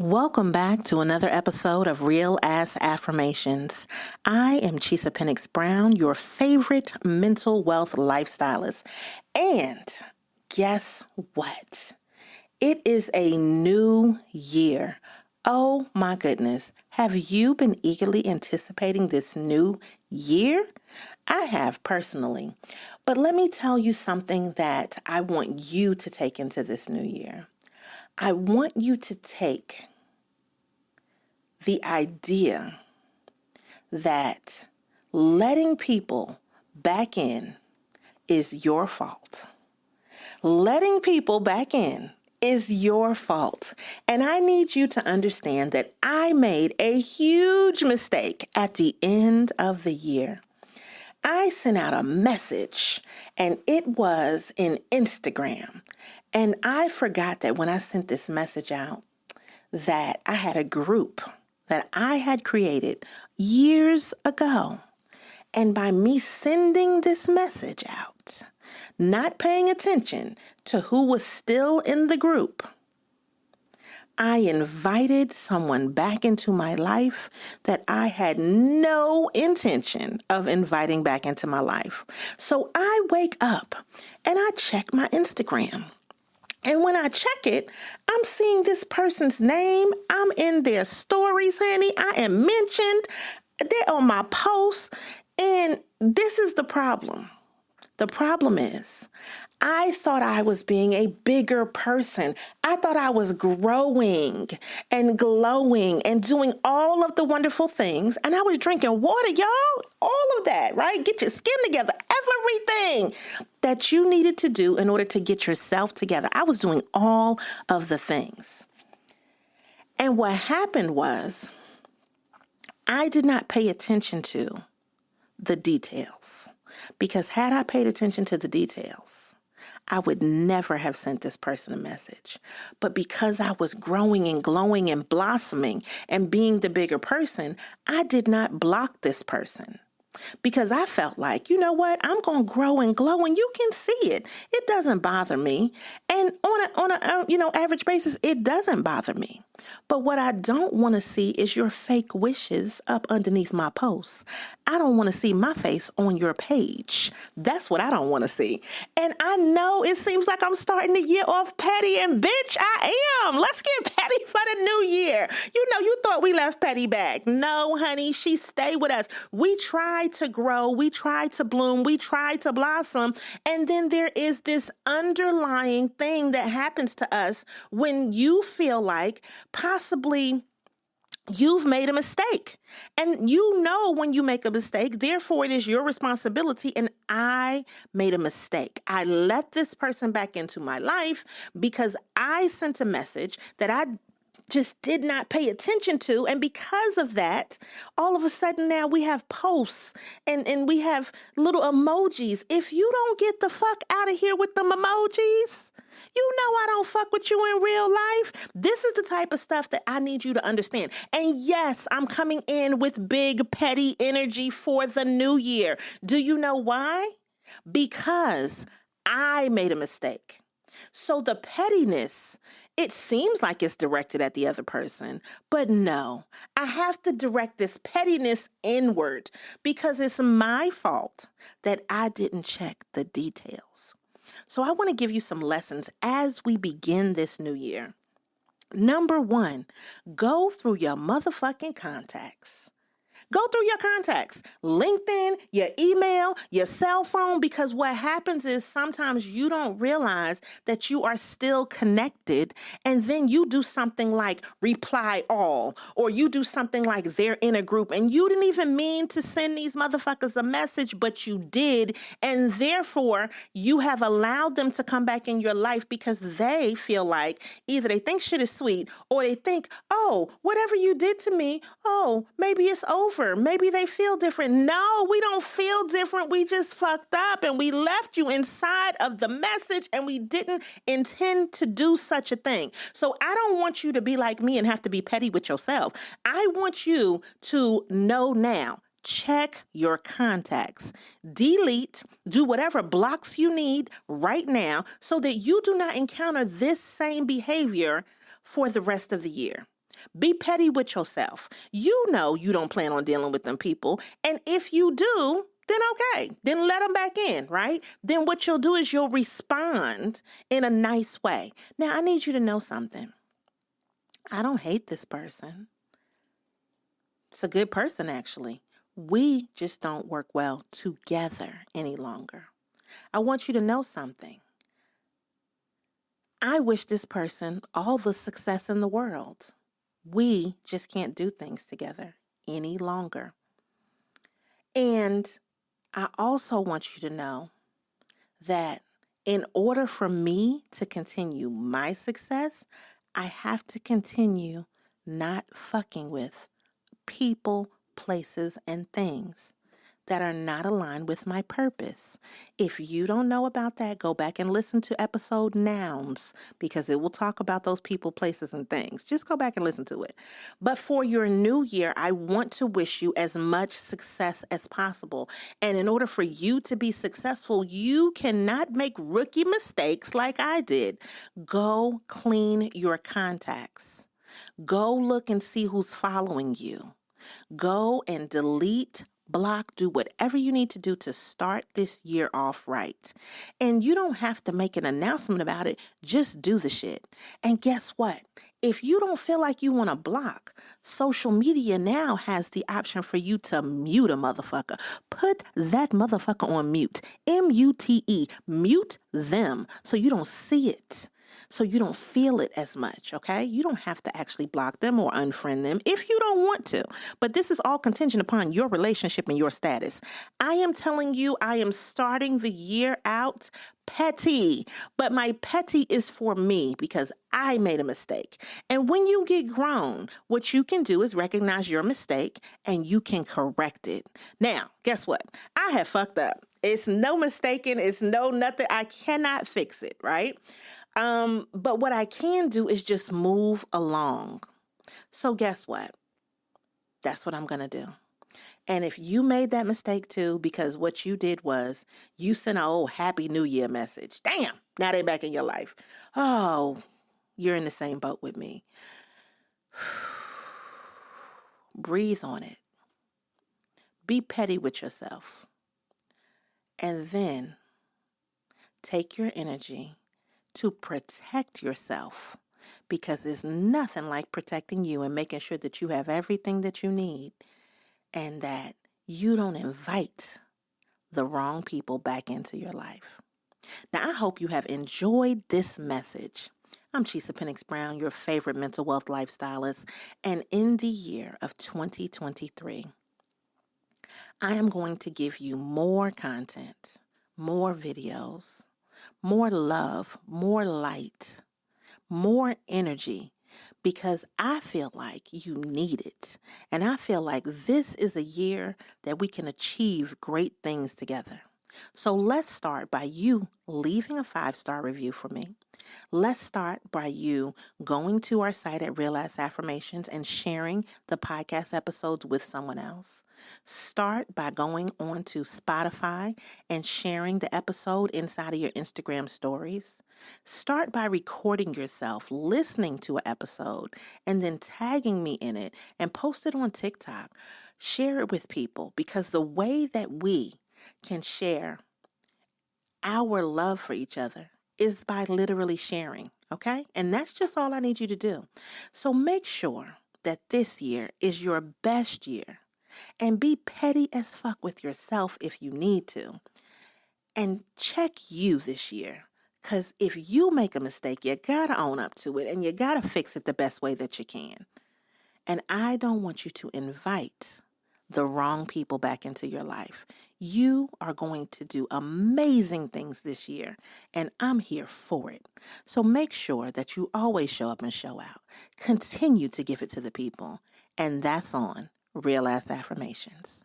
Welcome back to another episode of Real Ass Affirmations. I am Chisa Brown, your favorite mental wealth lifestylist. And guess what? It is a new year. Oh my goodness. Have you been eagerly anticipating this new year? I have personally. But let me tell you something that I want you to take into this new year. I want you to take the idea that letting people back in is your fault. Letting people back in is your fault. And I need you to understand that I made a huge mistake at the end of the year. I sent out a message and it was in Instagram. And I forgot that when I sent this message out, that I had a group that I had created years ago. And by me sending this message out, not paying attention to who was still in the group, I invited someone back into my life that I had no intention of inviting back into my life. So I wake up and I check my Instagram. And when I check it, I'm seeing this person's name. I'm in their stories, honey. I am mentioned. They're on my posts. And this is the problem. The problem is, I thought I was being a bigger person. I thought I was growing and glowing and doing all of the wonderful things. And I was drinking water, y'all. All of that, right? Get your skin together. Everything that you needed to do in order to get yourself together. I was doing all of the things. And what happened was, I did not pay attention to the details. Because had I paid attention to the details, I would never have sent this person a message. But because I was growing and glowing and blossoming and being the bigger person, I did not block this person. Because I felt like, you know what, I'm going to grow and glow and you can see it. It doesn't bother me. And on a average basis, it doesn't bother me. But what I don't want to see is your fake wishes up underneath my posts. I don't want to see my face on your page. That's what I don't want to see. And I know it seems like I'm starting the year off petty, and bitch, I am. Let's get petty for the new year. You thought we left petty back. No, honey, she stayed with us. We tried to grow. We tried to bloom. We tried to blossom. And then there is this underlying thing that happens to us when you feel like possibly you've made a mistake. And you know when you make a mistake, therefore it is your responsibility. And I made a mistake. I let this person back into my life because I sent a message that I just did not pay attention to. And because of that, all of a sudden now we have posts and we have little emojis. If you don't get the fuck out of here with them emojis, you know I don't fuck with you in real life. This is the type of stuff that I need you to understand. And yes, I'm coming in with big petty energy for the new year. Do you know why? Because I made a mistake. So the pettiness, it seems like it's directed at the other person, but no, I have to direct this pettiness inward because it's my fault that I didn't check the details. So I want to give you some lessons as we begin this new year. Number one, go through your motherfucking contacts. Go through your contacts, LinkedIn, your email, your cell phone, because what happens is sometimes you don't realize that you are still connected, and then you do something like reply all, or you do something like they're in a group, and you didn't even mean to send these motherfuckers a message, but you did, and therefore you have allowed them to come back in your life because they feel like either they think shit is sweet, or they think, oh, whatever you did to me, oh, maybe it's over. Maybe they feel different. No, we don't feel different. We just fucked up and we left you inside of the message and we didn't intend to do such a thing. So I don't want you to be like me and have to be petty with yourself. I want you to know now. Check your contacts. Delete, do whatever blocks you need right now so that you do not encounter this same behavior for the rest of the year. Be petty with yourself. You know you don't plan on dealing with them people. And if you do, then okay. Then let them back in, right? Then what you'll do is you'll respond in a nice way. Now, I need you to know something. I don't hate this person. It's a good person, actually. We just don't work well together any longer. I want you to know something. I wish this person all the success in the world. We just can't do things together any longer. And I also want you to know that in order for me to continue my success, I have to continue not fucking with people, places, and things that are not aligned with my purpose. If you don't know about that, go back and listen to episode nouns because it will talk about those people, places, and things. Just go back and listen to it. But for your new year, I want to wish you as much success as possible. And in order for you to be successful, you cannot make rookie mistakes like I did. Go clean your contacts. Go look and see who's following you. Go and delete, block, do whatever you need to do to start this year off right. And you don't have to make an announcement about it. Just do the shit. And guess what? If you don't feel like you want to block, social media now has the option for you to mute a motherfucker. Put that motherfucker on mute. M-U-T-E. Mute them so you don't see it. So you don't feel it as much, okay? You don't have to actually block them or unfriend them if you don't want to. But this is all contingent upon your relationship and your status. I am telling you, I am starting the year out petty. But my petty is for me because I made a mistake. And when you get grown, what you can do is recognize your mistake and you can correct it. Now, guess what? I have fucked up. It's no mistaken. It's no nothing. I cannot fix it, right? But what I can do is just move along. So guess what? That's what I'm going to do. And if you made that mistake too, because what you did was you sent an old Happy New Year message. Damn, now they're back in your life. Oh, you're in the same boat with me. Breathe on it. Be petty with yourself. And then take your energy to protect yourself, because there's nothing like protecting you and making sure that you have everything that you need and that you don't invite the wrong people back into your life. Now, I hope you have enjoyed this message. I'm Chisa Penix Brown, your favorite mental wealth lifestylist, and in the year of 2023, I am going to give you more content, more videos, more love, more light, more energy, because I feel like you need it. And I feel like this is a year that we can achieve great things together. So let's start by you leaving a 5-star review for me. Let's start by you going to our site at Real Ass Affirmations and sharing the podcast episodes with someone else. Start by going on to Spotify and sharing the episode inside of your Instagram stories. Start by recording yourself listening to an episode and then tagging me in it and post it on TikTok. Share it with people, because the way that we can share our love for each other is by literally sharing, okay? And that's just all I need you to do. So make sure that this year is your best year, and be petty as fuck with yourself if you need to. And check you this year, because if you make a mistake, you gotta own up to it and you gotta fix it the best way that you can. And I don't want you to invite the wrong people back into your life. You are going to do amazing things this year, and I'm here for it. So make sure that you always show up and show out. Continue to give it to the people, and that's on Real Ass Affirmations.